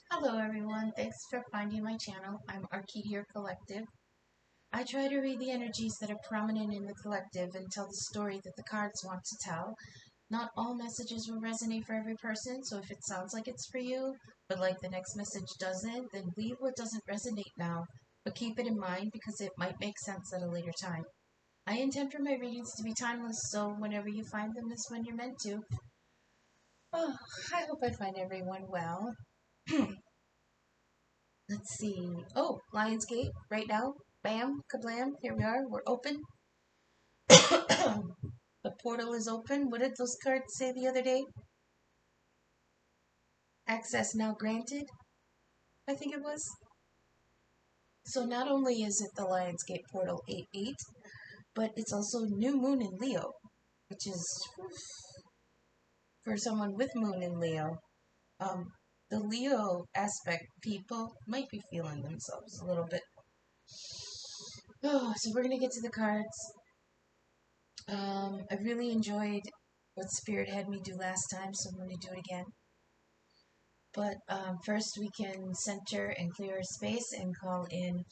Hello everyone, thanks for finding my channel. I'm Arkytior Collective. I try to read the energies that are prominent in the collective and tell the story that the cards want to tell. Not all messages will resonate for every person, so if it sounds like it's for you, but like the next message doesn't, then leave what doesn't resonate now, but keep it in mind because it might make sense at a later time. I intend for my readings to be timeless, so whenever you find them is when you're meant to. Oh, I hope I find everyone well. Let's see. Oh, Lionsgate right now. Bam, kablam. Here we are. We're open. The portal is open. What did those cards say the other day? Access now granted, I think it was. So not only is it the Lionsgate portal 8-8, but it's also new moon in Leo, which is for someone with moon in Leo. The Leo aspect people might be feeling themselves a little bit. Oh, so we're going to get to the cards. I really enjoyed what Spirit had me do last time, so I'm going to do it again. But first we can center and clear our space and call in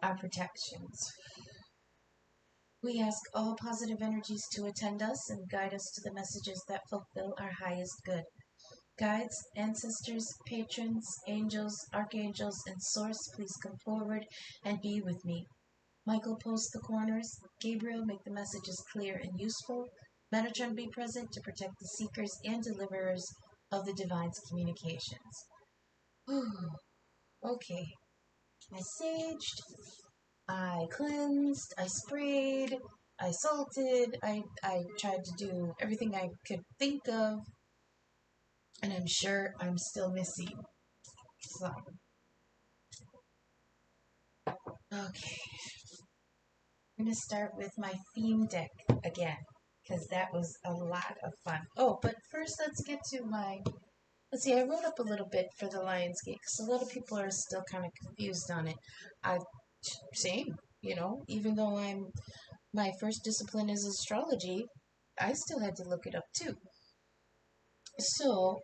our protections. We ask all positive energies to attend us and guide us to the messages that fulfill our highest good. Guides, ancestors, patrons, angels, archangels, and source, please come forward and be with me. Michael, post the corners. Gabriel, make the messages clear and useful. Metatron, be present to protect the seekers and deliverers of the divine's communications. Whew. Okay. I saged, I cleansed, I sprayed, I salted, I tried to do everything I could think of, and I'm sure I'm still missing some. Okay. I'm going to start with my theme deck again, because that was a lot of fun. Oh, but first let's get to my... Let's see, I wrote up a little bit for the Lionsgate, because a lot of people are still kind of confused on it. Same, even though my first discipline is astrology, I still had to look it up too. So,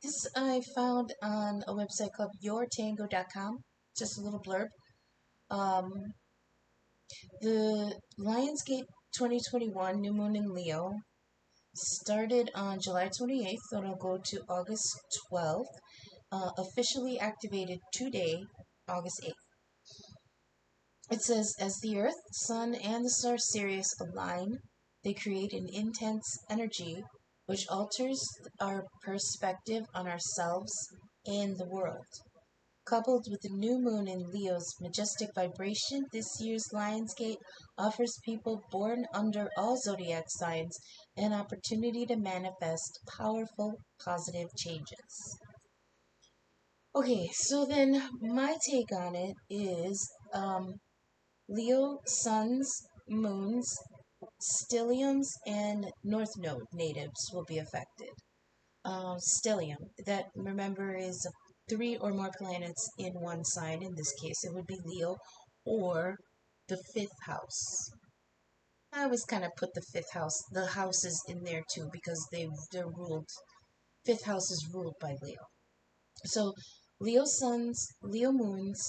this I found on a website called yourtango.com, just a little blurb. The Lionsgate 2021 New Moon in Leo started on July 28th and it'll go to August 12th. Officially activated today, August 8th. It says, as the Earth, Sun, and the star Sirius align, they create an intense energy which alters our perspective on ourselves and the world. Coupled with the new moon in Leo's majestic vibration, this year's Lionsgate offers people born under all zodiac signs an opportunity to manifest powerful, positive changes. Okay, so then my take on it is Leo, suns, moons, stelliums, and north node natives will be affected. Stellium, that remember is 3 or more planets in one sign. In this case, it would be Leo or the 5th house. I always kind of put the 5th house, the houses in there too, because they're ruled. 5th house is ruled by Leo. So Leo suns, Leo moons,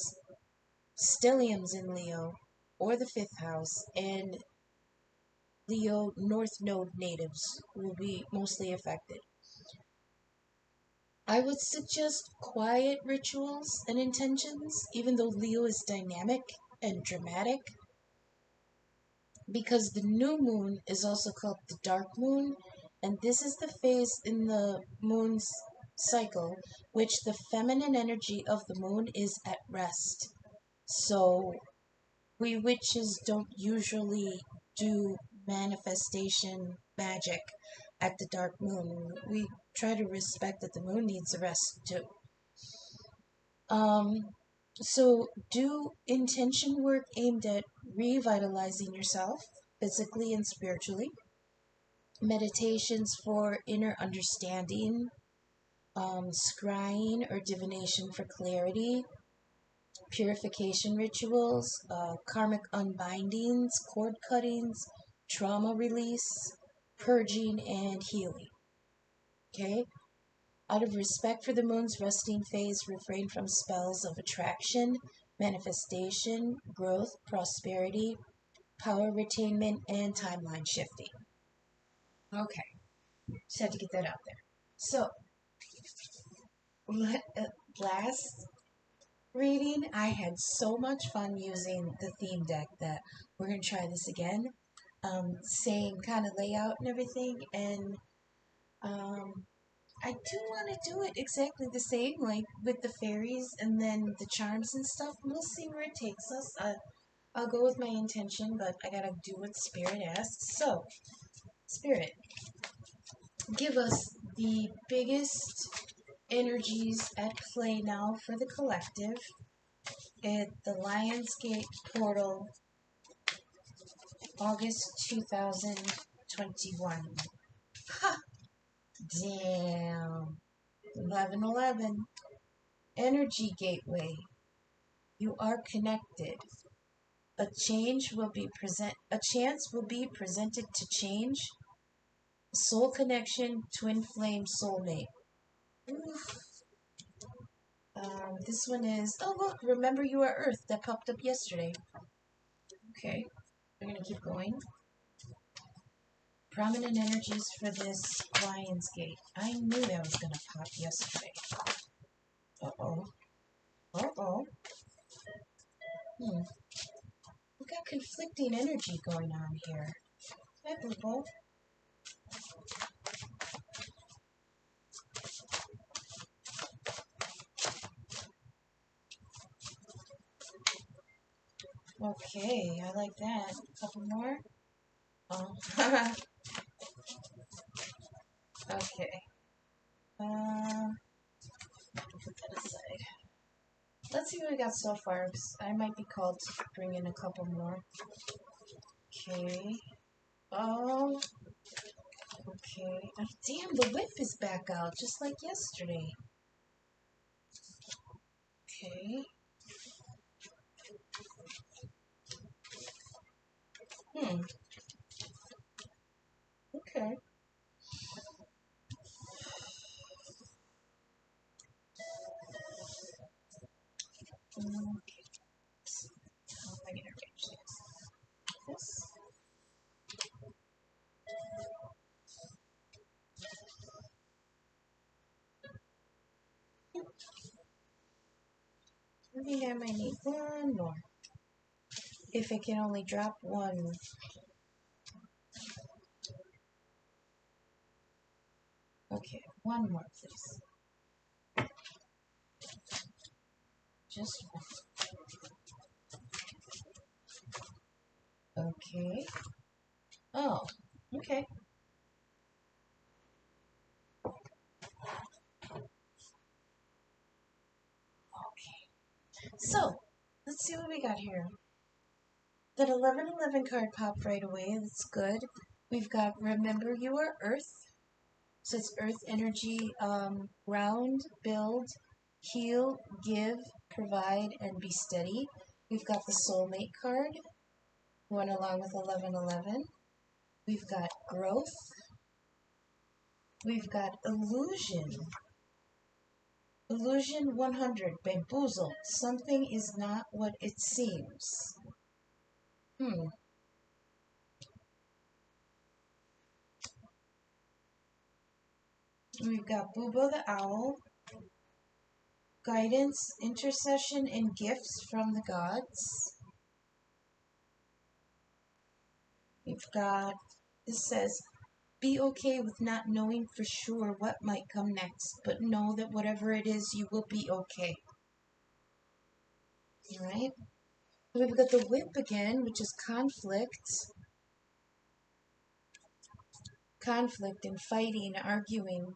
stelliums in Leo or the 5th house, and Leo North Node natives will be mostly affected. I would suggest quiet rituals and intentions, even though Leo is dynamic and dramatic, because the new moon is also called the dark moon, and this is the phase in the moon's cycle which the feminine energy of the moon is at rest. So we witches don't usually do manifestation magic at the dark moon. We try to respect that the moon needs a rest too. So do intention work aimed at revitalizing yourself physically and spiritually. Meditations for inner understanding, scrying or divination for clarity, purification rituals, karmic unbindings, cord cuttings, trauma release, purging, and healing. Okay? Out of respect for the moon's resting phase, refrain from spells of attraction, manifestation, growth, prosperity, power retainment, and timeline shifting. Okay, just had to get that out there. So, last reading, I had so much fun using the theme deck that we're going to try this again. Same kind of layout and everything, and I do want to do it exactly the same, like with the fairies and then the charms and stuff. We'll see where it takes us. I'll go with my intention, but I gotta do what Spirit asks. So, Spirit, give us the biggest energies at play now for the collective at the Lionsgate portal, August 2021. Ha! Damn. 1111. Energy gateway. You are connected. A chance will be presented to change. Soul connection, twin flame, soulmate. This one is, oh look, remember you are Earth, that popped up yesterday. Okay, we're gonna keep going. Prominent energies for this Lionsgate. I knew that was gonna pop yesterday. Uh-oh. Uh-oh. We got conflicting energy going on here. Hi, Boo. Okay, I like that. A couple more. Oh. Okay. Put that aside. Let's see what we got so far. I might be called to bring in a couple more. Okay. Oh. Okay. Oh, damn, the whip is back out, just like yesterday. Okay. Okay. How am I going to arrange this? I think I might need one more. If I can only drop one. Okay, one more, please. Just one. Okay. Oh, okay. Okay. So, let's see what we got here. That 1111 card popped right away. That's good. We've got Remember You Are Earth. So it's Earth energy, ground, build, heal, give, provide, and be steady. We've got the Soulmate card, one along with 1111. We've got growth. We've got illusion. Illusion 100, bamboozled. Something is not what it seems. We've got Boobo the Owl, guidance, intercession, and gifts from the gods. We've got, this says, be okay with not knowing for sure what might come next, but know that whatever it is, you will be okay. Alright? We've got the whip again, which is conflict. Conflict and fighting, arguing.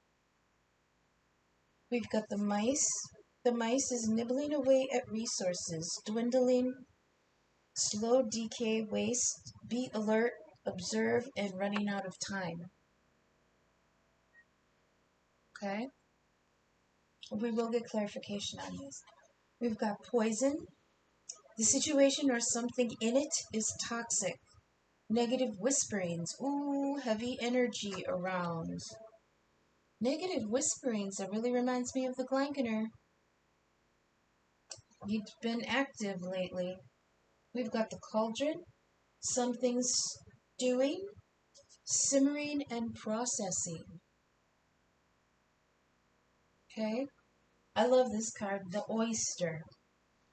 We've got the mice. The mice is nibbling away at resources, dwindling, slow decay, waste, be alert, observe, and running out of time. Okay? We will get clarification on these. We've got poison. The situation or something in it is toxic. Negative whisperings. Ooh, heavy energy around. Negative whisperings. That really reminds me of the Glankener. You've been active lately. We've got the cauldron. Something's stewing, simmering, and processing. Okay? I love this card, the oyster.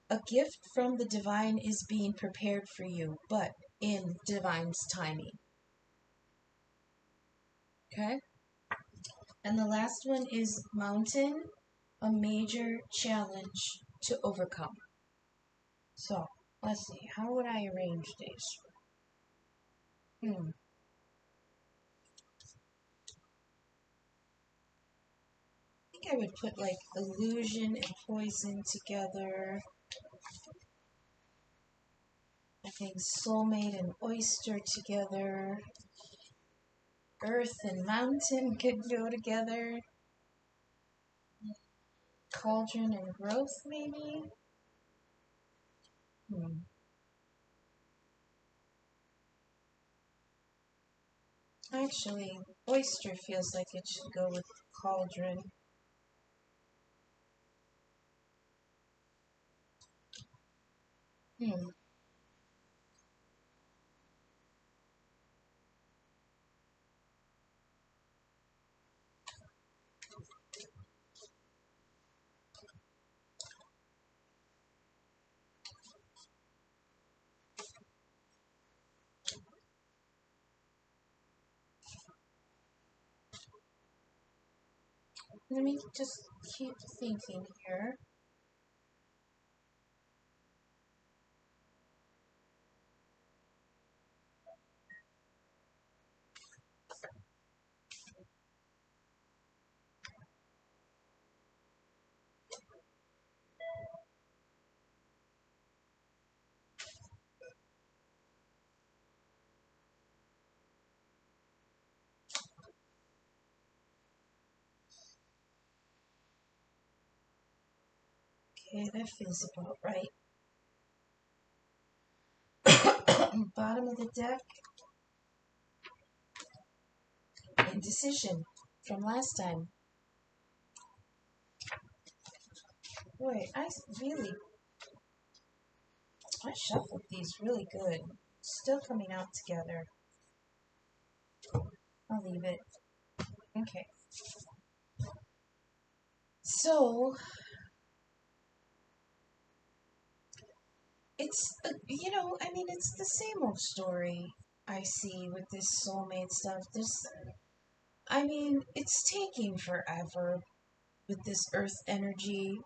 A gift from the divine is being prepared for you, but in divine's timing. Okay? And the last one is mountain, a major challenge to overcome. So, let's see. How would I arrange these? I think I would put like illusion and poison together. I think soulmate and oyster together. Earth and mountain could go together. Cauldron and growth, maybe? Actually, oyster feels like it should go with cauldron. Let me just keep thinking here. Okay, that feels about right. Bottom of the deck. Indecision from last time. Boy, I shuffled these really good. Still coming out together. I'll leave it. Okay. So, it's, it's the same old story I see with this soulmate stuff. It's taking forever with this earth energy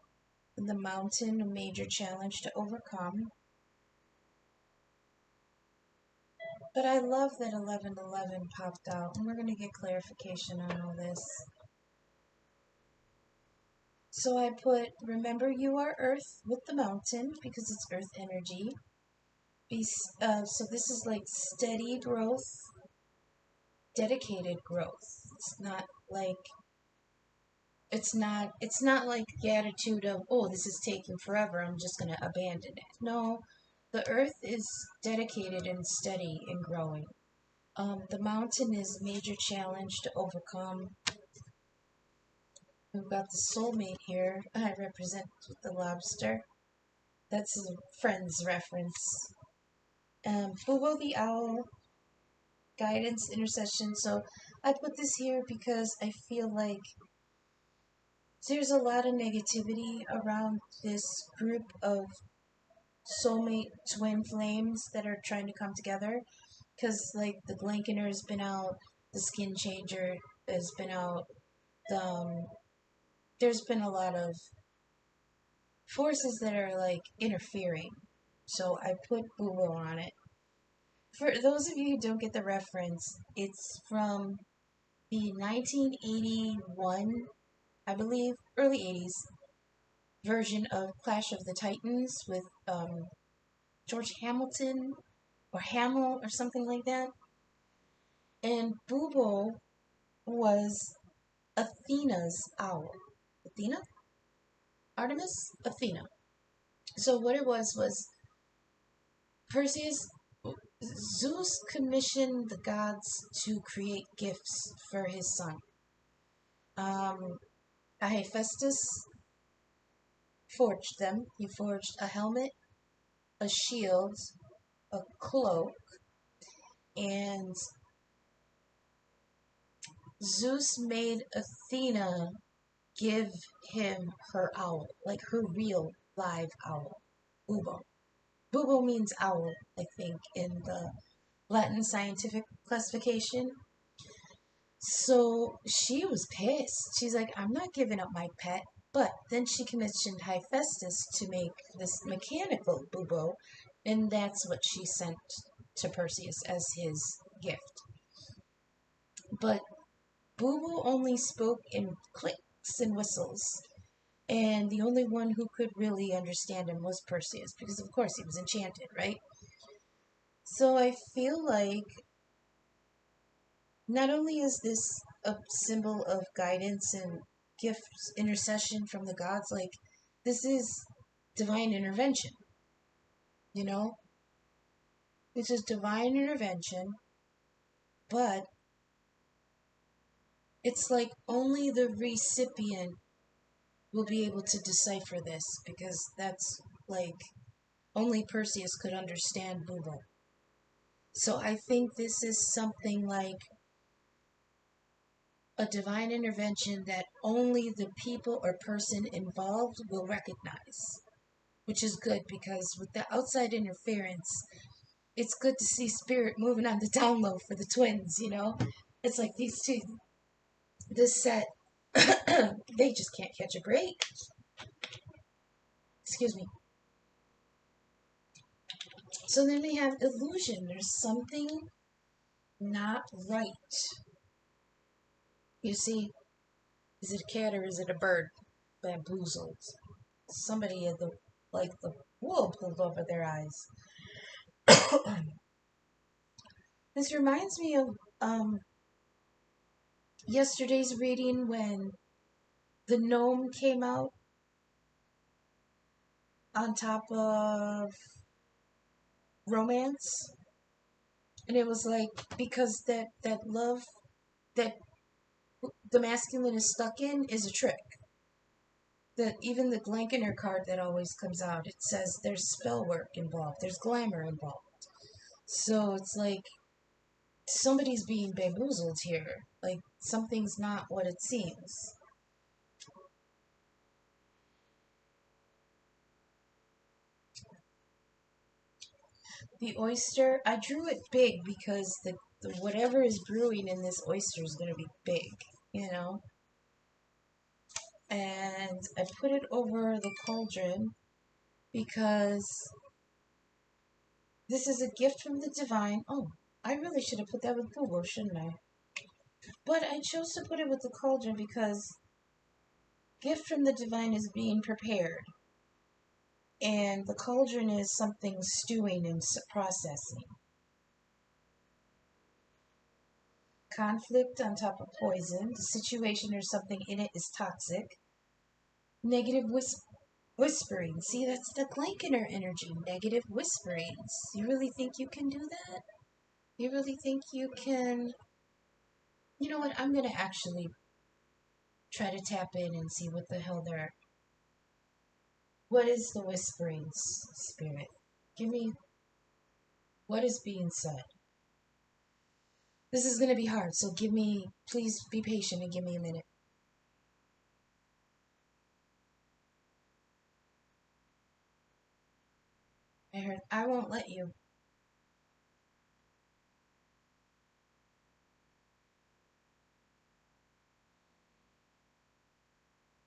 and the mountain, a major challenge to overcome. But I love that 1111 popped out, and we're going to get clarification on all this. So I put, remember you are earth with the mountain, because it's earth energy. So this is like steady growth, dedicated growth. It's not like the attitude of, oh, this is taking forever, I'm just going to abandon it. No, the earth is dedicated and steady and growing. The mountain is a major challenge to overcome. We've got the soulmate here. I represent the lobster. That's a Friends reference. Fubo the owl, guidance, intercession. So I put this here because I feel like there's a lot of negativity around this group of soulmate twin flames that are trying to come together. Because, like, the Glankener has been out, the Skin Changer has been out, there's been a lot of forces that are, like, interfering. So I put Boo on it. For those of you who don't get the reference, it's from the 1981, I believe, early 80s version of Clash of the Titans with George Hamilton or Hamill or something like that. And Bubo was Athena's owl. Athena? Artemis? Athena. So what it was Zeus commissioned the gods to create gifts for his son. Hephaestus forged them. He forged a helmet, a shield, a cloak, and Zeus made Athena give him her owl, like her real live owl, Bubo. Bubo means owl, I think, in the Latin scientific classification. So she was pissed. She's like, I'm not giving up my pet. But then she commissioned Hephaestus to make this mechanical Bubo, and that's what she sent to Perseus as his gift. But Bubo only spoke in clicks and whistles, and the only one who could really understand him was Perseus, because of course he was enchanted, right? So I feel like not only is this a symbol of guidance and gifts, intercession from the gods, like this is divine intervention, you know? This is divine intervention, but it's like only the recipient will be able to decipher this because that's like only Perseus could understand Bubo. So I think this is something like a divine intervention that only the people or person involved will recognize, which is good because with the outside interference, it's good to see spirit moving on the down low for the twins, you know? It's like these two, this set, they just can't catch a break. Excuse me. So then we have illusion. There's something not right. You see, is it a cat or is it a bird? Bamboozled. Somebody had the wool pulled over their eyes. This reminds me of yesterday's reading when the gnome came out on top of romance, and it was like because that love that the masculine is stuck in is a trick. That even the Glankener card that always comes out, it says there's spell work involved, there's glamour involved. So it's like somebody's being bamboozled here. Like something's not what it seems. The oyster, I drew it big because the whatever is brewing in this oyster is going to be big, you know? And I put it over the cauldron because this is a gift from the divine. Oh, I really should have put that with Google, shouldn't I? But I chose to put it with the cauldron because gift from the divine is being prepared. And the cauldron is something stewing and processing. Conflict on top of poison. The situation or something in it is toxic. Negative whispering. See, that's the Glankener energy. Negative whisperings. You really think you can do that? You really think you can... You know what? I'm going to actually try to tap in and see what the hell they're... What is the whispering spirit? Give me... What is being said? This is going to be hard, so please be patient and give me a minute. I heard, I won't let you.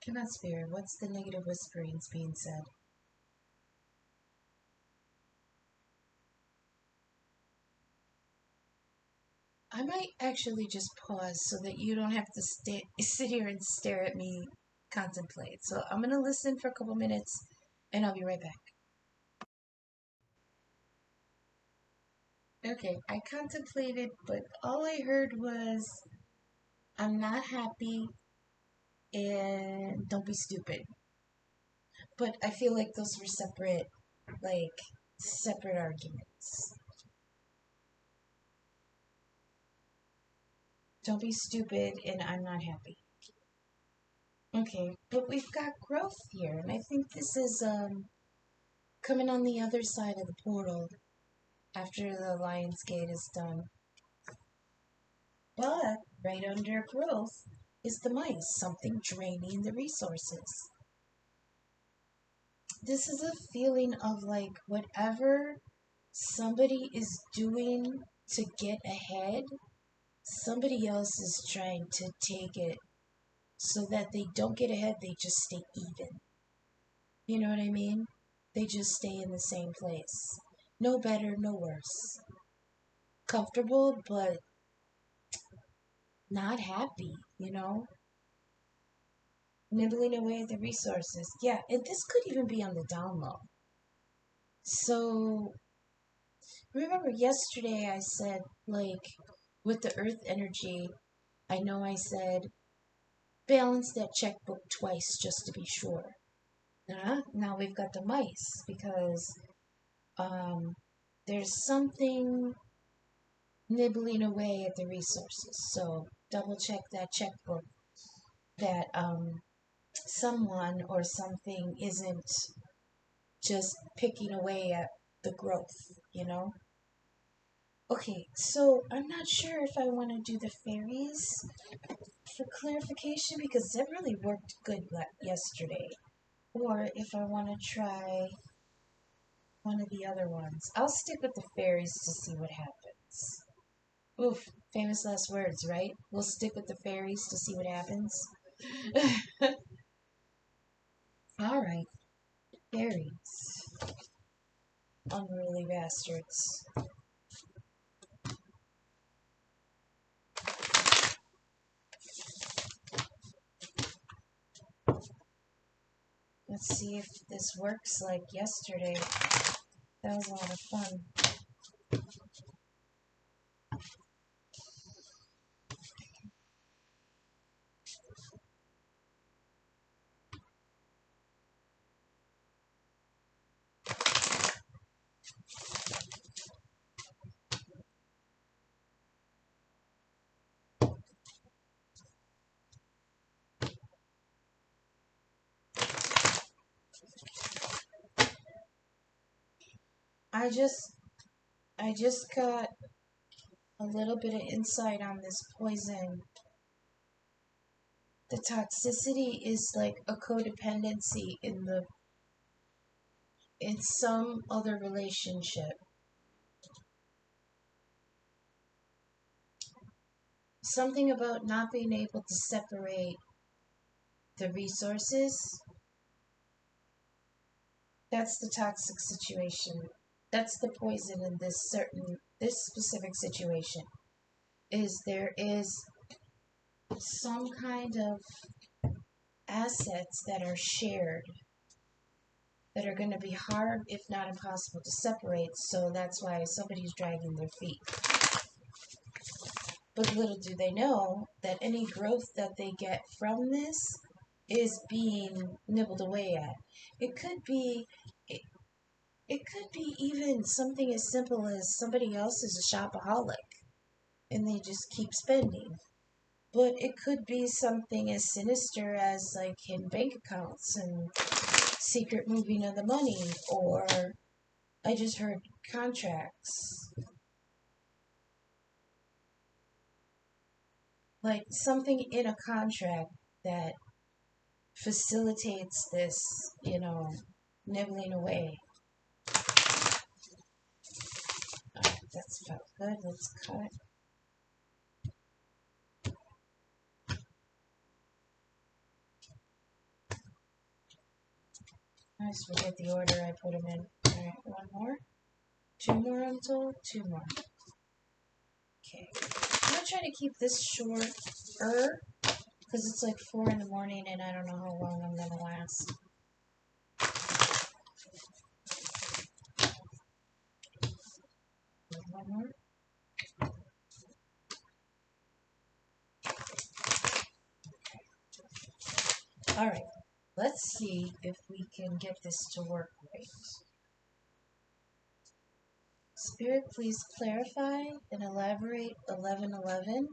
Come on, Spirit, what's the negative whisperings being said? I might actually just pause so that you don't have to sit here and stare at me contemplate. So I'm going to listen for a couple minutes and I'll be right back. Okay, I contemplated, but all I heard was, I'm not happy and don't be stupid. But I feel like those were separate arguments. Don't be stupid and I'm not happy. Okay, but we've got growth here, and I think this is coming on the other side of the portal after the Lion's Gate is done. But right under growth is the mice, something draining the resources. This is a feeling of like whatever somebody is doing to get ahead, somebody else is trying to take it so that they don't get ahead, they just stay even. You know what I mean? They just stay in the same place. No better, no worse. Comfortable, but not happy, you know? Nibbling away at the resources. Yeah, and this could even be on the down low. So, remember yesterday I said, like, with the earth energy, I know I said, balance that checkbook twice just to be sure. Now we've got the mice because there's something nibbling away at the resources. So double check that checkbook that someone or something isn't just picking away at the growth, you know? Okay, so I'm not sure if I want to do the fairies for clarification because that really worked good yesterday. Or if I want to try one of the other ones. I'll stick with the fairies to see what happens. Oof, famous last words, right? We'll stick with the fairies to see what happens. Alright, fairies. Unruly bastards. Let's see if this works like yesterday. That was a lot of fun. I just got a little bit of insight on this poison. The toxicity is like a codependency in some other relationship. Something about not being able to separate the resources. That's the toxic situation. That's the poison in this specific situation. There is some kind of assets that are shared that are going to be hard, if not impossible, to separate. So that's why somebody's dragging their feet. But little do they know that any growth that they get from this is being nibbled away at. It could be even something as simple as somebody else is a shopaholic and they just keep spending. But it could be something as sinister as like hidden bank accounts and secret moving of the money, or I just heard contracts. Like something in a contract that facilitates this, nibbling away. Alright, that's felt good. Let's cut. I always forget the order I put them in. Alright, one more. Two more until two more. Okay. I'm going to try to keep this shorter because it's like 4 in the morning and I don't know how long I'm going to last. One more. Alright, let's see if we can get this to work right. Spirit, please clarify and elaborate 1111.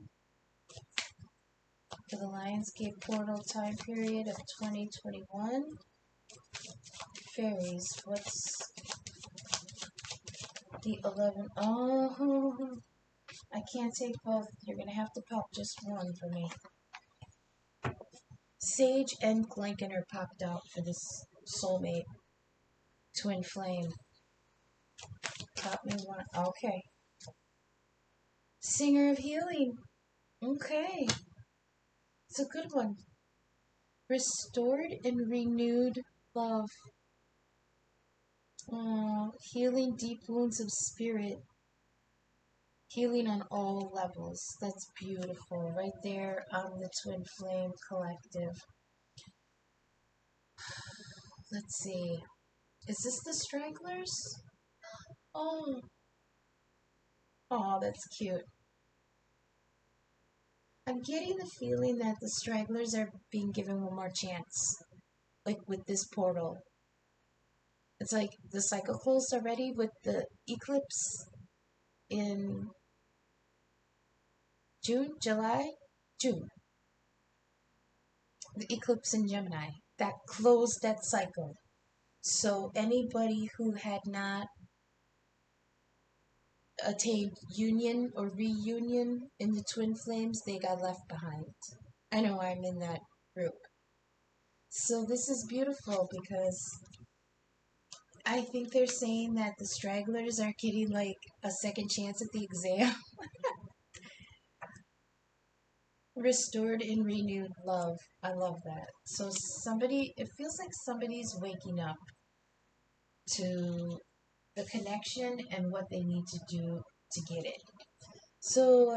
for the Lionsgate portal time period of 2021. Fairies, what's the 11? Oh, I can't take both. You're going to have to pop just one for me. Sage and Glenkener popped out for this soulmate. Twin flame. Pop me one. Okay. Singer of healing. Okay. It's a good one. Restored and renewed love. Healing deep wounds of spirit. Healing on all levels. That's beautiful. Right there on the Twin Flame Collective. Let's see. Is this the Stragglers? Oh. Oh, that's cute. I'm getting the feeling that the Stragglers are being given one more chance. Like with this portal. It's like the cycle closed already with the eclipse in June, July? June. The eclipse in Gemini. That closed that cycle. So anybody who had not attained union or reunion in the twin flames, they got left behind. I know I'm in that group. So this is beautiful because I think they're saying that the stragglers are getting like a second chance at the exam. Restored and renewed love. I love that. So somebody, it feels like somebody's waking up to the connection and what they need to do to get it. So,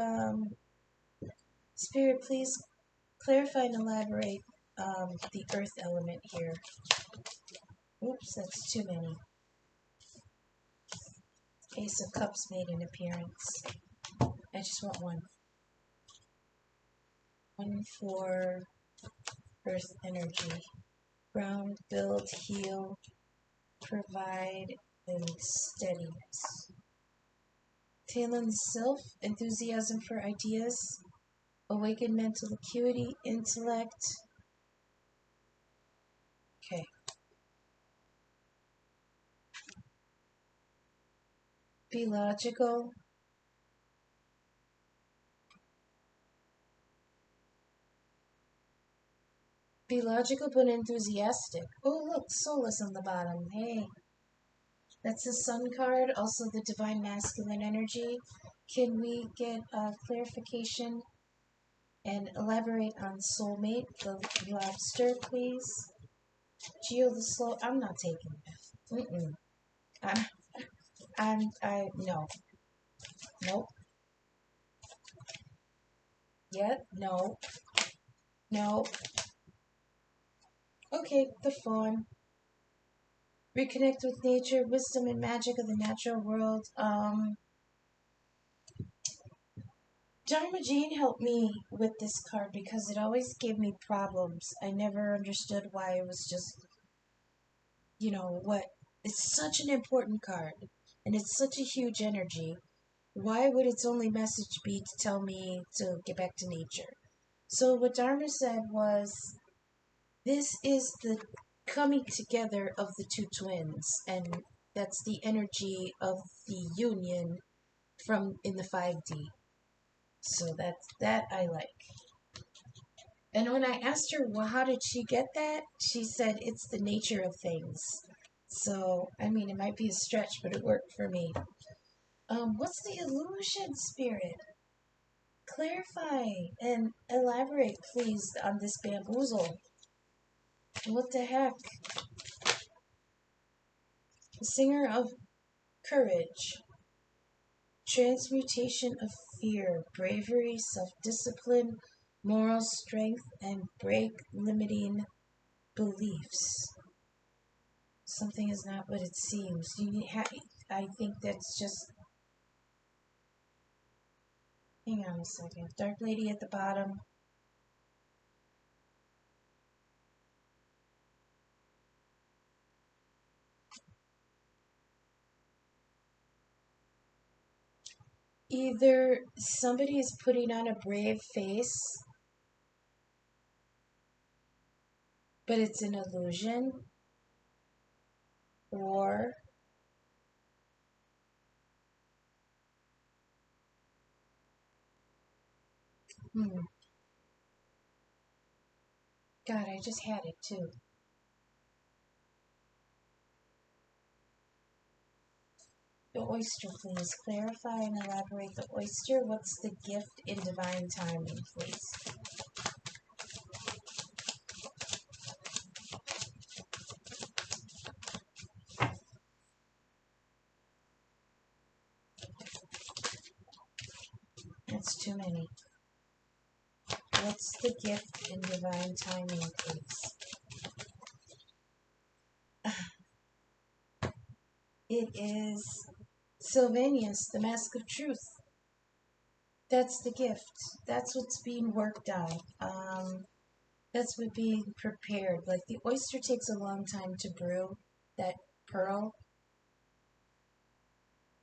Spirit, please clarify and elaborate the earth element here. Oops, that's too many. Ace of Cups made an appearance. I just want one. One for earth energy. Ground, build, heal, provide, and steadiness. Talon self, enthusiasm for ideas, awaken mental acuity, intellect. Okay. Be logical. Be logical but enthusiastic. Oh, look, Solus on the bottom. Hey. That's the Sun card, also the Divine Masculine Energy. Can we get a clarification and elaborate on Soulmate, the lobster, please? Geo the Slow. I'm not taking that. No. Nope. Yet, no. No. Okay, the Fawn. Reconnect with nature, wisdom and magic of the natural world. Dharma Jane helped me with this card because it always gave me problems. I never understood why it was just, what. It's such an important card, and it's such a huge energy. Why would its only message be to tell me to get back to nature? So what Dharma said was, this is the coming together of the two twins, and that's the energy of the union from in the 5D. So that I like. And when I asked her, well, how did she get that? She said, it's the nature of things. So, I mean, it might be a stretch, but it worked for me. What's the illusion, Spirit? Clarify and elaborate, please, on this bamboozle. What the heck? The Singer of Courage. Transmutation of fear, bravery, self-discipline, moral strength, and break limiting beliefs. Something is not what it seems. I think that's just... Hang on a second. Dark Lady at the bottom. Either somebody is putting on a brave face but it's an illusion, or God, I just had it too. The oyster, please. Clarify and elaborate the oyster. What's the gift in divine timing, please? That's too many. What's the gift in divine timing, please? It is Sylvanus, the Mask of Truth. That's the gift. That's what's being worked on. That's what being prepared. Like the oyster takes a long time to brew, that pearl,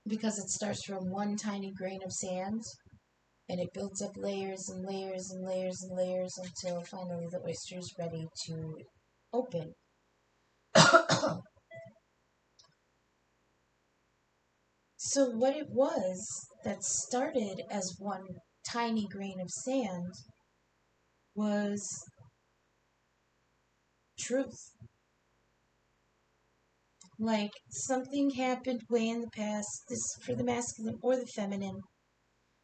because it starts from one tiny grain of sand, and it builds up layers and layers and layers and layers until finally the oyster is ready to open. So what it was that started as one tiny grain of sand was truth. Like something happened way in the past, this for the masculine or the feminine,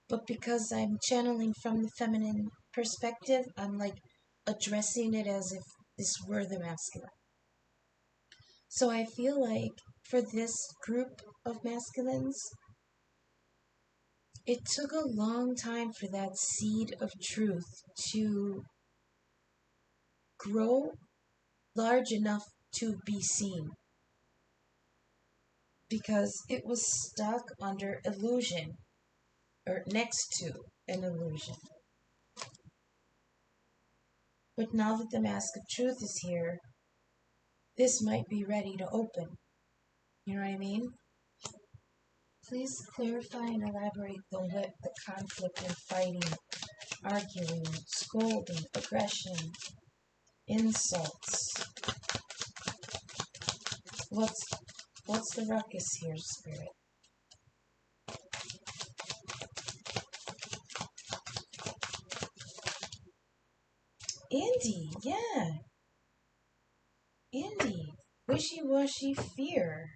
but because I'm channeling from the feminine perspective, I'm like addressing it as if this were the masculine. So I feel like for this group of masculines, it took a long time for that seed of truth to grow large enough to be seen, because it was stuck under illusion or next to an illusion. But now that the mask of truth is here, this might be ready to open. You know what I mean? Please clarify and elaborate the whip, the conflict and fighting, arguing, scolding, aggression, insults. What's the ruckus here, Spirit? Andy, yeah. Andy, wishy-washy fear.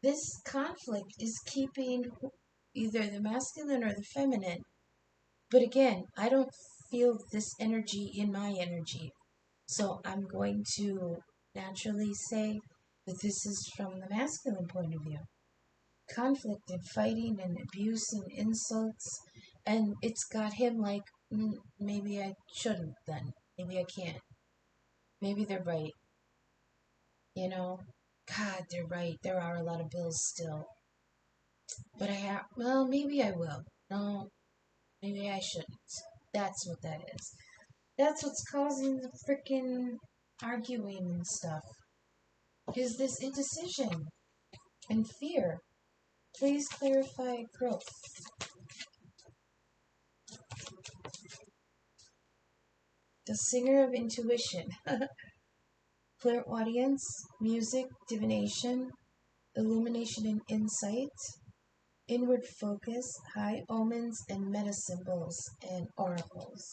This conflict is keeping either the masculine or the feminine. But again, I don't feel this energy in my energy. So I'm going to naturally say that this is from the masculine point of view. Conflict and fighting and abuse and insults. And it's got him like, maybe I shouldn't then. Maybe I can't. Maybe they're right. You know? God, they're right. There are a lot of bills still. But well, maybe I will. No, maybe I shouldn't. That's what that is. That's what's causing the frickin' arguing and stuff. Is this indecision and fear? Please clarify growth. The singer of intuition. Clairaudience, music, divination, illumination and insight, inward focus, high omens, and meta symbols and oracles.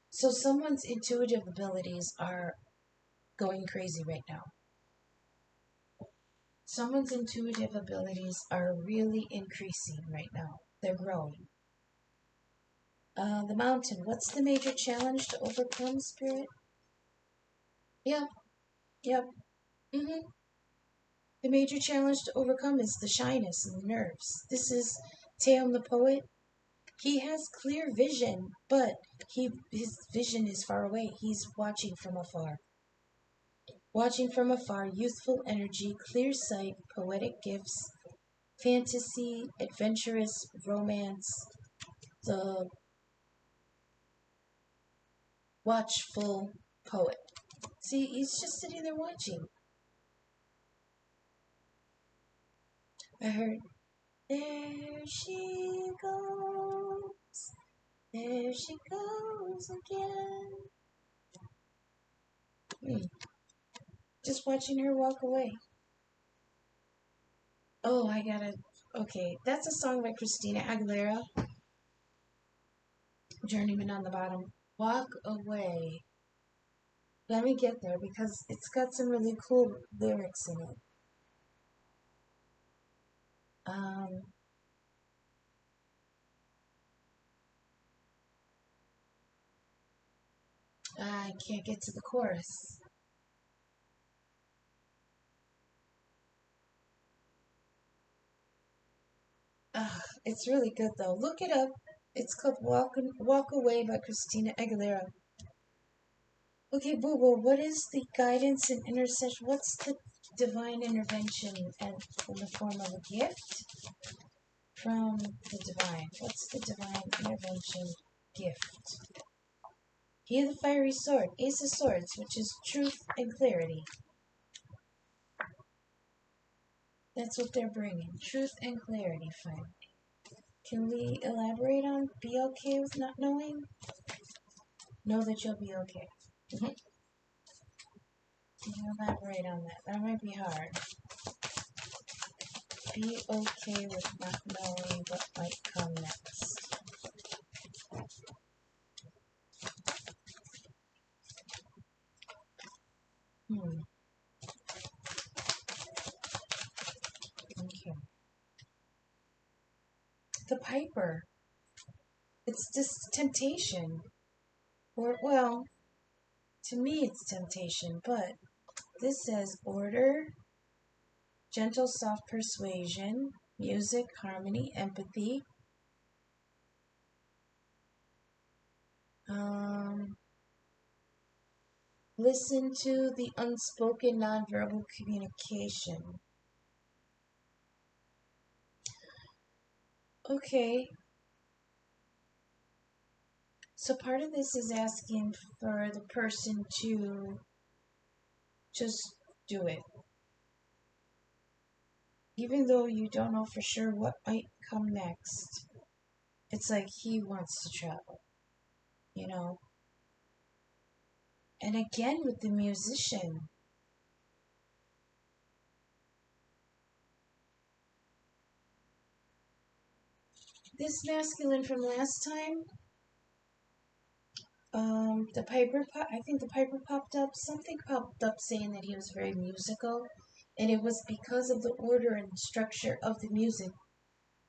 So someone's intuitive abilities are going crazy right now. Someone's intuitive abilities are really increasing right now. They're growing. The mountain. What's the major challenge to overcome, Spirit? Yep. The major challenge to overcome is the shyness and the nerves. This is Taeum the poet. He has clear vision, but his vision is far away. He's watching from afar. Watching from afar, youthful energy, clear sight, poetic gifts, fantasy, adventurous, romance, the watchful poet. See, he's just sitting there watching. I heard, there she goes, There she goes again. Just watching her walk away. Oh, I gotta... Okay, that's a song by Christina Aguilera. Journeyman on the bottom. Walk away. Let me get there because it's got some really cool lyrics in it. I can't get to the chorus. It's really good though. Look it up. It's called Walk Away by Christina Aguilera. Okay, Boo Boo, what is the guidance and intercession? What's the divine intervention and in the form of a gift from the divine? What's the divine intervention gift? Here the fiery sword, Ace of Swords, which is truth and clarity. That's what they're bringing. Truth and clarity, finally. Can we elaborate on be okay with not knowing? Know that you'll be okay. Can you elaborate on that? That might be hard. Be okay with not knowing what might come next. Okay. The Piper. It's just temptation. Or, well, to me it's temptation, but this says order, gentle, soft persuasion, music, harmony, empathy. Listen to the unspoken nonverbal communication. Okay. So part of this is asking for the person to just do it. Even though you don't know for sure what might come next. It's like he wants to travel, you know? And again with the musician. This masculine from last time, I think the Piper popped up. Something popped up saying that he was very musical. And it was because of the order and structure of the music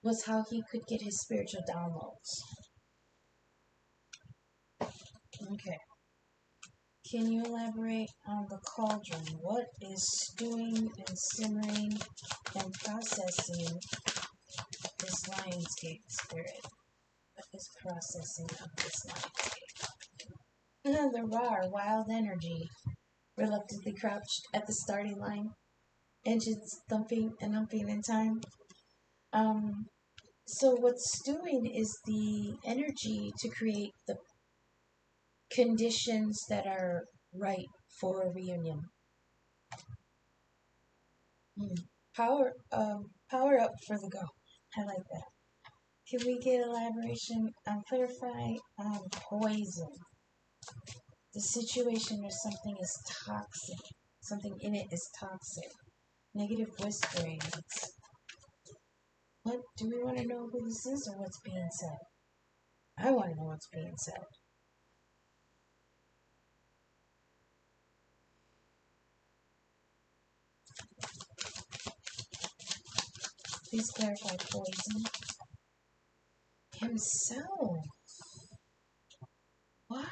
was how he could get his spiritual downloads. Okay. Can you elaborate on the cauldron? What is stewing and simmering and processing this Lionsgate spirit? What is processing of this Lionsgate? The raw, wild energy, reluctantly crouched at the starting line, engines thumping and humping in time. So what's stewing is the energy to create the conditions that are right for a reunion. Power up for the go. I like that. Can we get elaboration on clarify on poison? The situation or something is toxic. Something in it is toxic. Negative whispering. What do we want to know who this is or what's being said? I want to know what's being said. Please clarify poison. Himself. Why?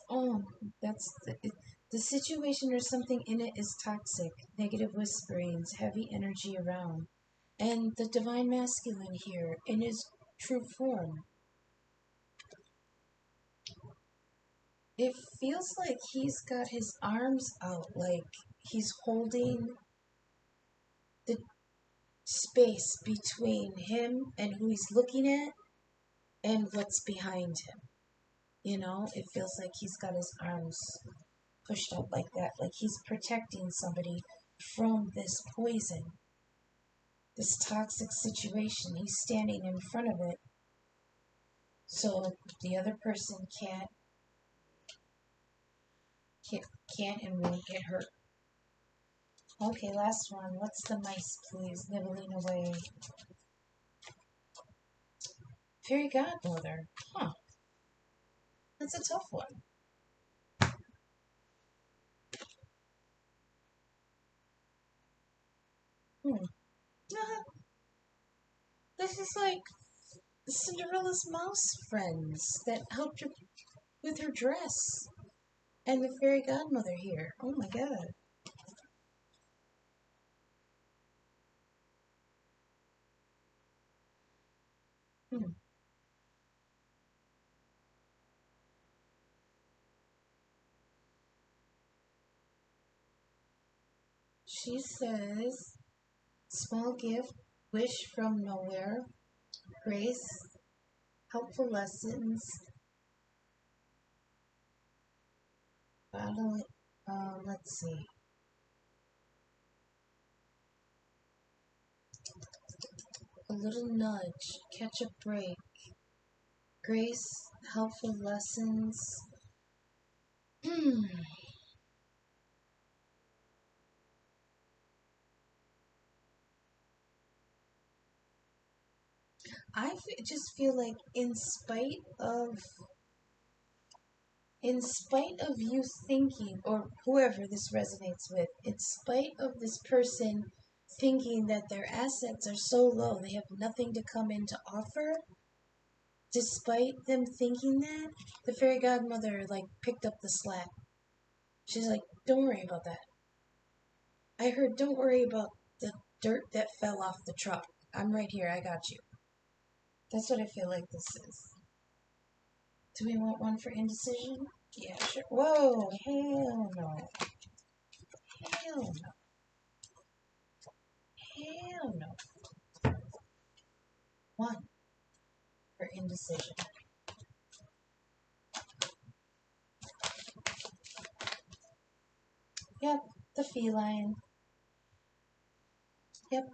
Oh, that's the situation or something in it is toxic. Negative whisperings, heavy energy around. And the divine masculine here in his true form. It feels like he's got his arms out, like he's holding the space between him and who he's looking at and what's behind him. You know, it feels like he's got his arms pushed up like that, like he's protecting somebody from this poison. this toxic situation. He's standing in front of it, so the other person can't and won't get hurt. Okay, last one. What's the mice, please? Nibbling away. Fairy godmother. Huh. That's a tough one. This is like Cinderella's mouse friends that helped her with her dress. And the fairy godmother here. Oh my god. She says, small gift, wish from nowhere, grace, helpful lessons, battle, let's see. A little nudge, catch a break, grace, helpful lessons. Just feel like in spite of you thinking, or whoever this resonates with, in spite of this person thinking that their assets are so low, they have nothing to come in to offer, despite them thinking that, the fairy godmother, like, picked up the slack. She's like, don't worry about that. I heard, don't worry about the dirt that fell off the truck. I'm right here, I got you. That's what I feel like this is. Do we want one for indecision? Yeah, sure. Whoa, hell no. Hell no. Hell no. One for indecision. Yep, the feline. Yep.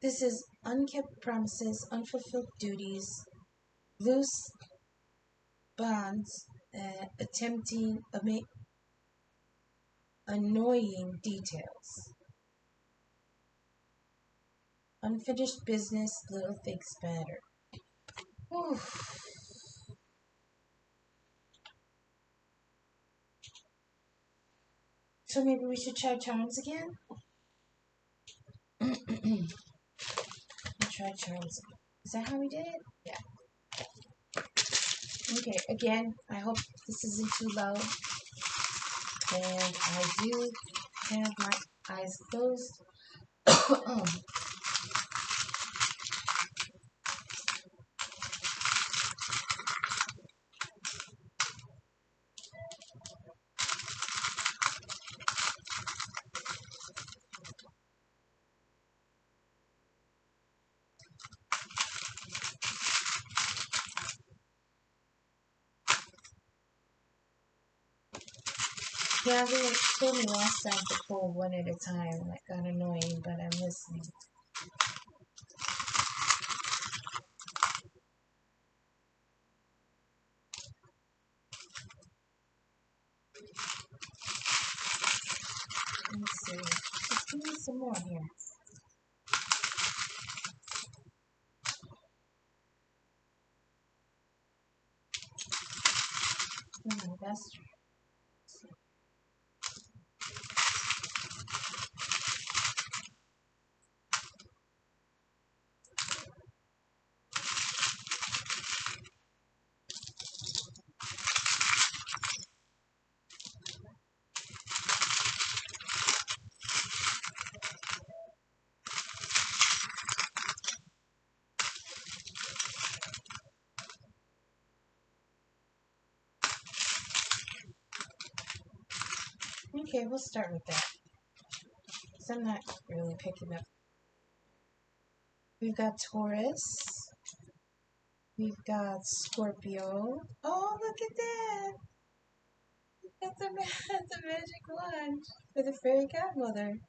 This is unkept promises, unfulfilled duties, loose bonds, attempting annoying details. Unfinished business, little things matter. Oof. So maybe we should try charms again? We'll try charms again. Is that how we did it? Yeah. Okay, again, I hope this isn't too loud. And I do have my eyes closed. Yeah, they told me last time to pull one at a time. That got annoying, but I'm listening. Let's see. Just give me some more here. That's true. Okay, we'll start with that. Because I'm not really picking up. We've got Taurus. We've got Scorpio. Oh, look at that! We've got the magic wand for the fairy godmother.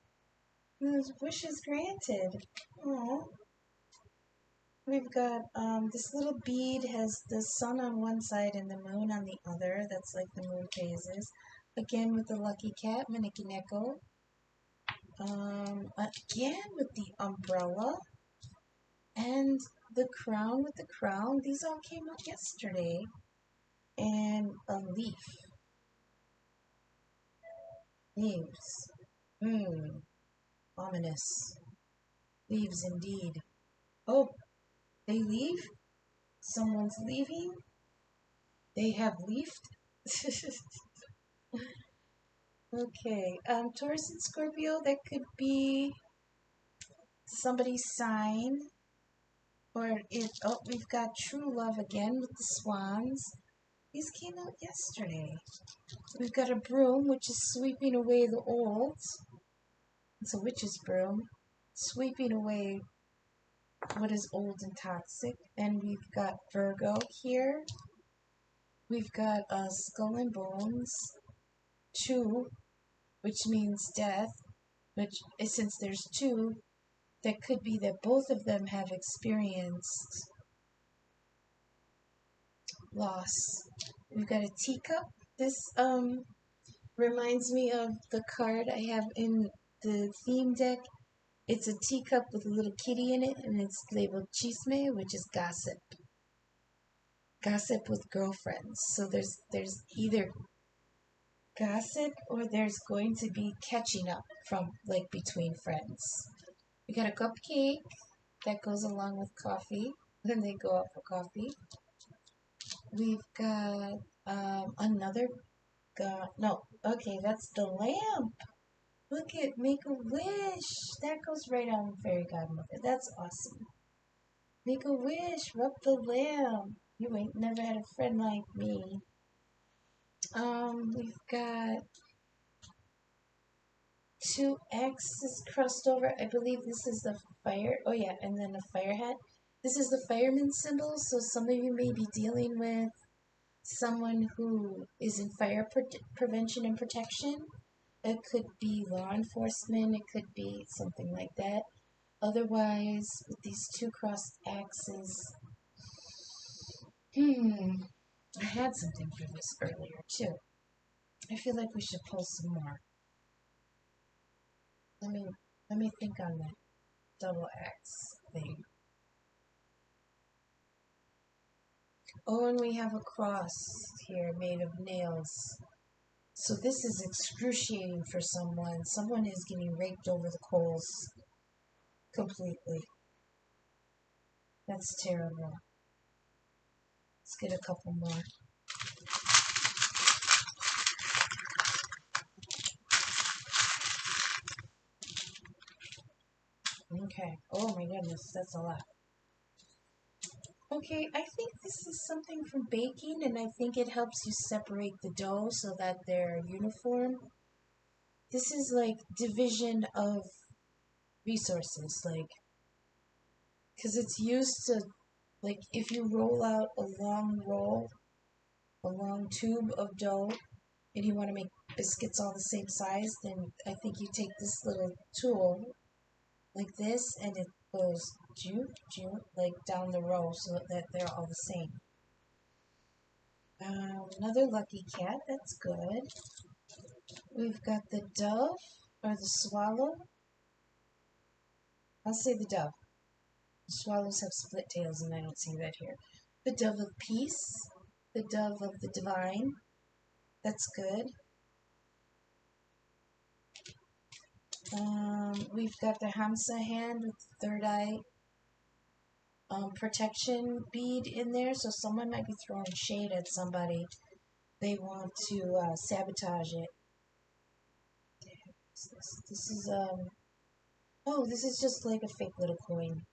Those wishes granted. Oh, we've got this little bead has the sun on one side and the moon on the other. That's like the moon phases. Again with the lucky cat, Manikineko. Again with the umbrella and the crown with the crown. These all came out yesterday. And a leaf. Leaves. Ominous. Leaves indeed. Oh, they leave? Someone's leaving? They have leafed? Okay. Taurus and Scorpio, that could be somebody's sign. Or we've got true love again with the swans. These came out yesterday. We've got a broom, which is sweeping away the old. It's a witch's broom, sweeping away what is old and toxic. And we've got Virgo here. We've got skull and bones, 2, which means death. Which, since there's 2, that could be that both of them have experienced loss. We've got a teacup. This reminds me of the card I have in the theme deck. It's a teacup with a little kitty in it, and it's labeled chisme, which is gossip. Gossip with girlfriends. So there's either gossip or there's going to be catching up from like between friends. We got a cupcake that goes along with coffee. Then they go out for coffee. We've got another okay, that's the lamp. Look at Make a Wish. That goes right on Fairy Godmother. That's awesome. Make a wish, rub the lamp. You ain't never had a friend like me. We've got 2 X's crossed over. I believe this is the fire. Oh yeah, and then the fire hat. This is the fireman symbol, so some of you may be dealing with someone who is in fire prevention and protection. It could be law enforcement. It could be something like that. Otherwise, with these 2 crossed axes, I had something for this earlier too. I feel like we should pull some more. Let me think on that double X thing. Oh, and we have a cross here made of nails. So this is excruciating for someone. Someone is getting raked over the coals completely. That's terrible. Let's get a couple more. Okay. Oh my goodness, that's a lot. Okay, I think this is something from baking, and I think it helps you separate the dough so that they're uniform. This is like division of resources, like, because it's used to, like, if you roll out a long tube of dough, and you want to make biscuits all the same size, then I think you take this little tool like this, and it goes like down the row so that they're all the same. Another lucky cat, that's good. We've got the dove or the swallow. I'll say the dove. The swallows have split tails and I don't see that here. The dove of peace, the dove of the divine, that's good. We've got the Hamsa hand with the third eye protection bead in there, so someone might be throwing shade at somebody. They want to sabotage it. This is oh, this is just like a fake little coin.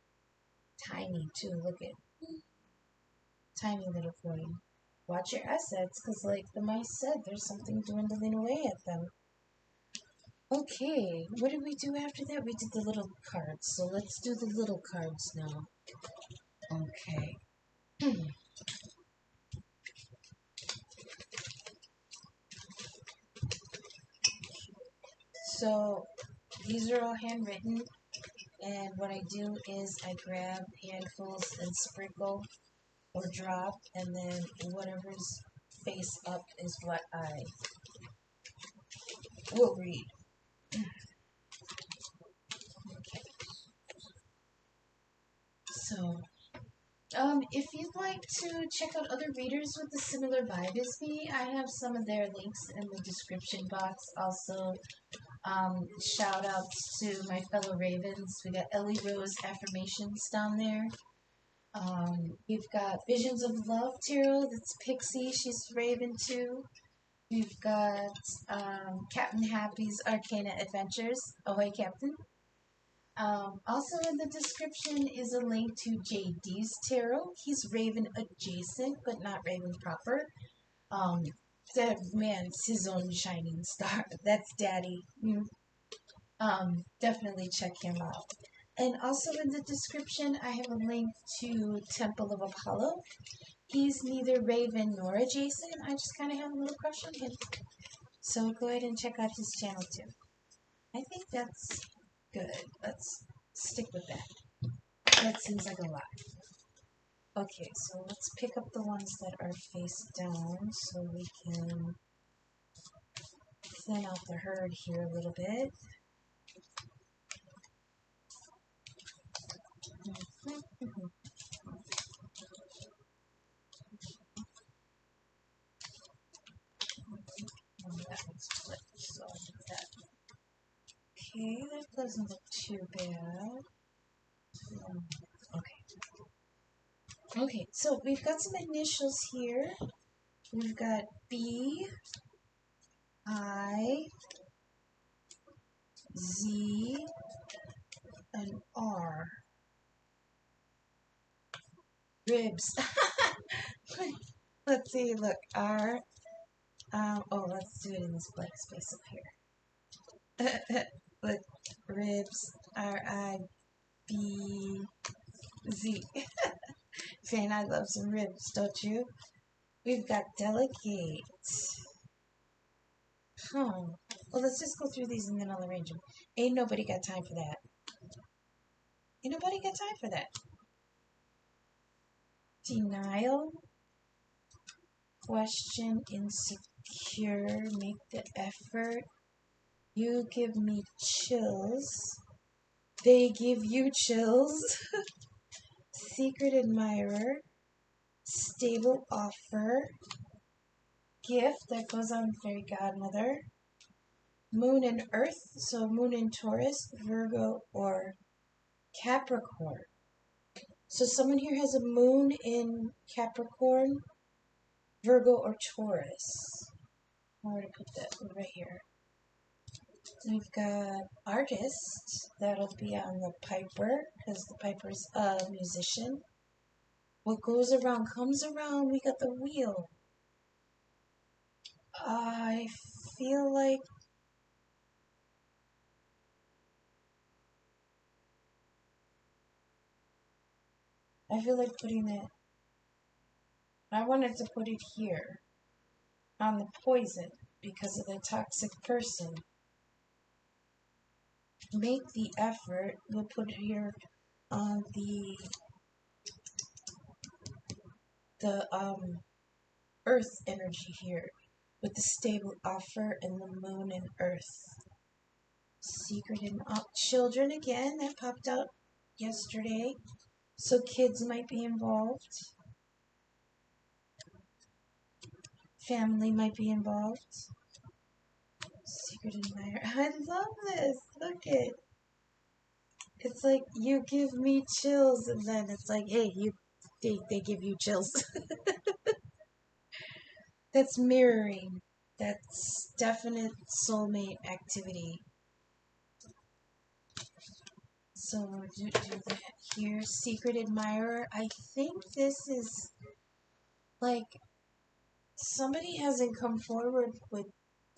Tiny too, look at tiny little coin. Watch your assets, because like the mice said, there's something dwindling away at them. Okay, what did we do after that? We did the little cards, so let's do the little cards now. Okay. So These are all handwritten, and what I do is I grab handfuls and sprinkle or drop, and then whatever's face up is what I will read. Okay. So, if you'd like to check out other readers with a similar vibe as me, I have some of their links in the description box. Also, shout outs to my fellow Ravens. We got Ellie Rose Affirmations down there. We've got Visions of Love Tarot. That's Pixie. She's Raven too. We've got Captain Happy's Arcana Adventures. Ahoy, Captain. Also in the description is a link to JD's tarot. He's Raven adjacent, but not Raven proper. That man's his own shining star. That's Daddy. Definitely check him out. And also in the description, I have a link to Temple of Apollo. He's neither Raven nor adjacent. I just kind of have a little crush on him. So go ahead and check out his channel too. I think that's good. Let's stick with that. That seems like a lot. Okay, so let's pick up the ones that are face down so we can thin out the herd here a little bit. That one's flipped, so that. Okay, that doesn't look too bad. Okay. Okay, so we've got some initials here. We've got B, I, Z, and R. Ribs. Let's see, look, R. Oh, let's do it in this blank space up here. Look, ribs, R-I-B-Z. Saying I love some ribs, don't you? We've got delegate. Well, let's just go through these and then I'll arrange them. Ain't nobody got time for that. Ain't nobody got time for that. Denial. Question, insecure, make the effort. You give me chills. They give you chills. Secret admirer. Stable offer. Gift, that goes on fairy godmother. Moon and Earth, so Moon in Taurus, Virgo, or Capricorn. So someone here has a Moon in Capricorn, Virgo, or Taurus. Where to put that? Right here. We've got artist. That'll be on the piper, because the piper's a musician. What goes around comes around. We got the wheel. I feel like putting it. I wanted to put it here on the poison because of the toxic person. Make the effort. We'll put it here on the earth energy here with the stable offer and the moon and earth. Secret and children again, that popped out yesterday. So kids might be involved. Family might be involved. Secret admirer. I love this. Look it. It's like you give me chills, and then it's like, hey, they give you chills. That's mirroring. That's definite soulmate activity. So we'll do that here. Secret admirer. I think this is like somebody hasn't come forward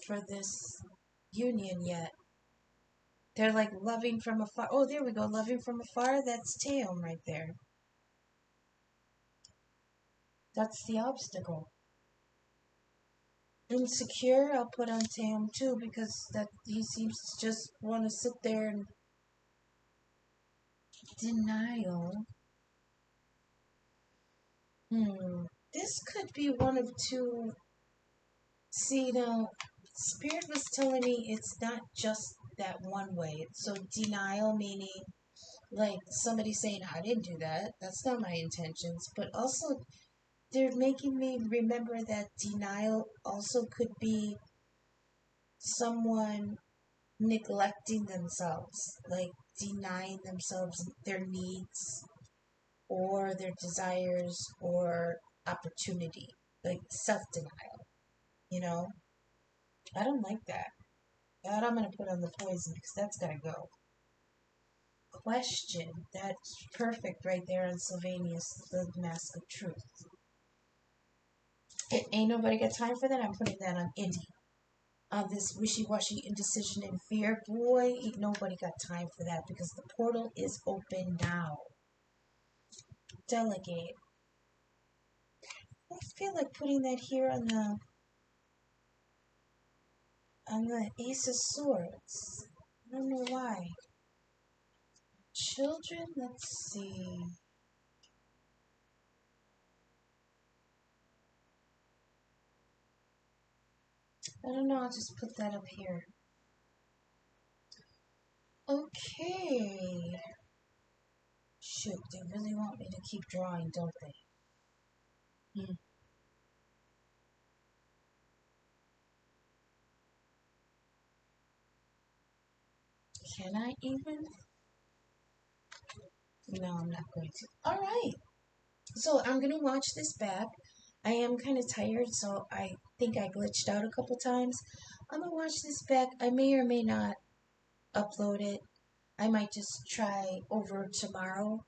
for this union yet. They're like loving from afar. Oh, there we go. Loving from afar. That's Teom right there. That's the obstacle. Insecure, I'll put on Tam too, because that he seems to just want to sit there and denial. This could be one of two. See, now, Spirit was telling me it's not just that one way. So denial meaning like somebody saying, I didn't do that. That's not my intentions. But also, they're making me remember that denial also could be someone neglecting themselves, like denying themselves their needs or their desires or opportunity, like self-denial, you know? I don't like that. That I'm going to put on the poison because that's got to go. Question. That's perfect right there on Sylvanius, the Mask of Truth. Ain't nobody got time for that. I'm putting that on Indy. On this wishy-washy indecision and fear, boy, ain't nobody got time for that because the portal is open now. Delegate. I feel like putting that here on the Ace of Swords. I don't know why. Children, let's see. I don't know, I'll just put that up here. Okay. Shoot, they really want me to keep drawing, don't they? Can I even? No, I'm not going to. Alright. So I'm going to watch this back. I am kind of tired, so I think I glitched out a couple times. I'm going to watch this back. I may or may not upload it. I might just try over tomorrow.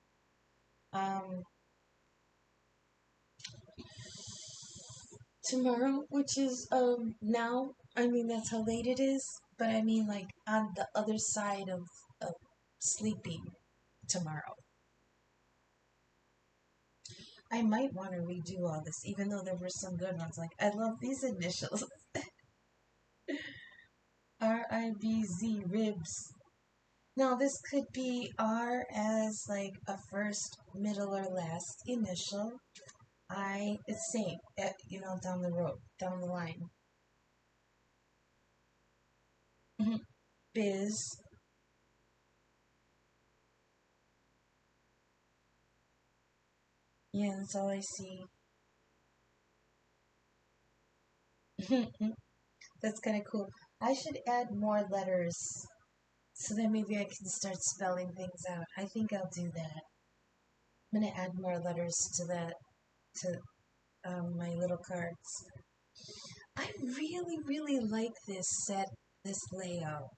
Tomorrow, which is now. I mean, that's how late it is. But I mean, like, on the other side of sleeping tomorrow. I might want to redo all this, even though there were some good ones. Like, I love these initials. R-I-B-Z, ribs. Now, this could be R as, like, a first, middle, or last initial. I, it's same, down the road, down the line. Biz. Yeah, that's all I see. That's kind of cool. I should add more letters so that maybe I can start spelling things out. I think I'll do that. I'm going to add more letters to that, to my little cards. I really, really like this set, this layout.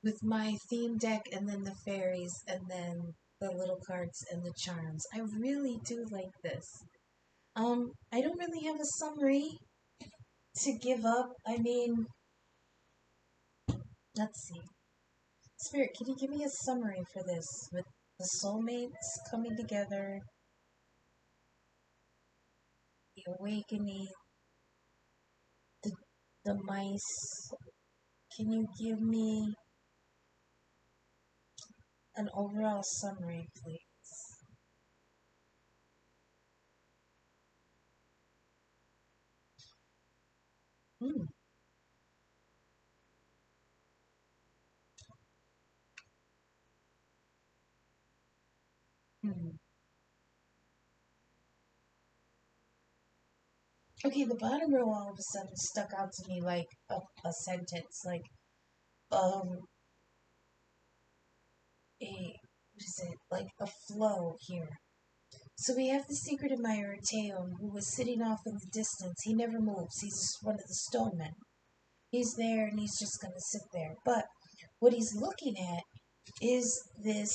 With my theme deck and then the fairies and then the little cards and the charms. I really do like this. I don't really have a summary to give up. I mean, let's see. Spirit, can you give me a summary for this? With the soulmates coming together, the awakening, the mice. Can you give me an overall summary, please? Hmm. Hmm. Okay, the bottom row all of a sudden stuck out to me like a sentence, like, um, what is it? Like a flow here. So we have the secret admirer, Teon, who was sitting off in the distance. He never moves. He's just one of the stonemen. He's there and he's just going to sit there. But what he's looking at is this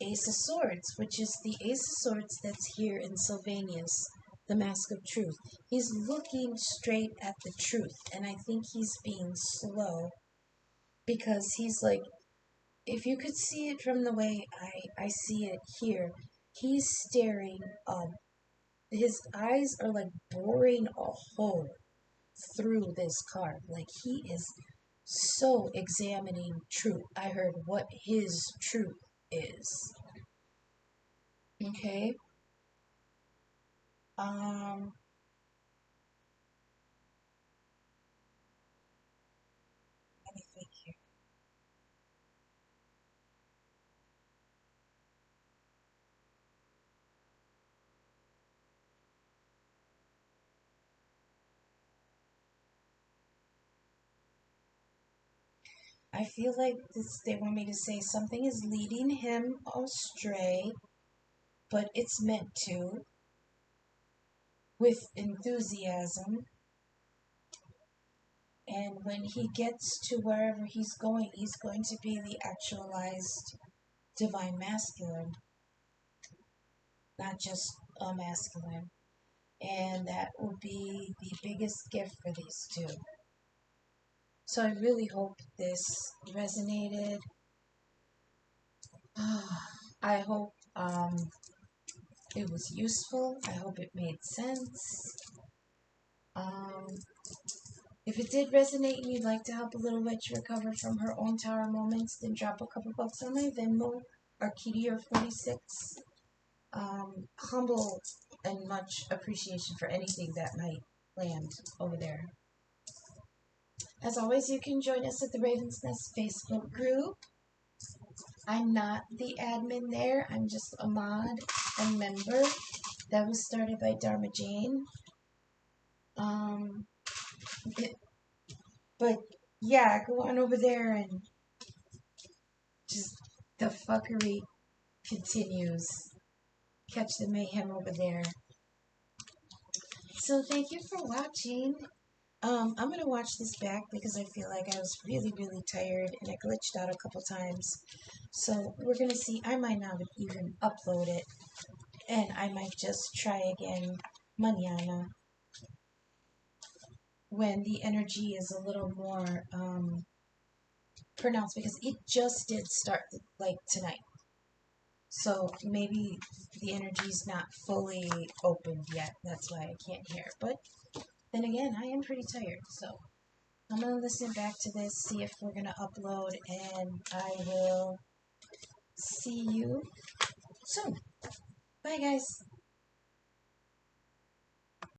Ace of Swords, which is the Ace of Swords that's here in Sylvanius, the Mask of Truth. He's looking straight at the truth, and I think he's being slow because he's like, if you could see it from the way I see it here, he's staring up. His eyes are like boring a hole through this card. Like, he is so examining truth. I heard what his truth is. Okay. Let me think here. I feel like this, they want me to say something is leading him astray, but it's meant to, with enthusiasm. And when he gets to wherever he's going to be the actualized divine masculine, not just a masculine. And that will be the biggest gift for these two. So I really hope this resonated. I hope it was useful. I hope it made sense. Um, if it did resonate and you'd like to help a little witch recover from her own tower moments, then drop a couple bucks on my Venmo, Arkytior46. Humble and much appreciation for anything that might land over there. As always, you can join us at the Raven's Nest Facebook group. I'm not the admin there. I'm just a mod and member. That was started by Dharma Jane. But yeah, go on over there and just the fuckery continues. Catch the mayhem over there. So thank you for watching. I'm going to watch this back because I feel like I was really, really tired and I glitched out a couple times. So we're going to see. I might not even upload it. And I might just try again mañana when the energy is a little more pronounced, because it just did start like tonight. So maybe the energy's not fully opened yet. That's why I can't hear. But then again, I am pretty tired. So I'm going to listen back to this, see if we're going to upload, and I will see you soon. Bye, guys.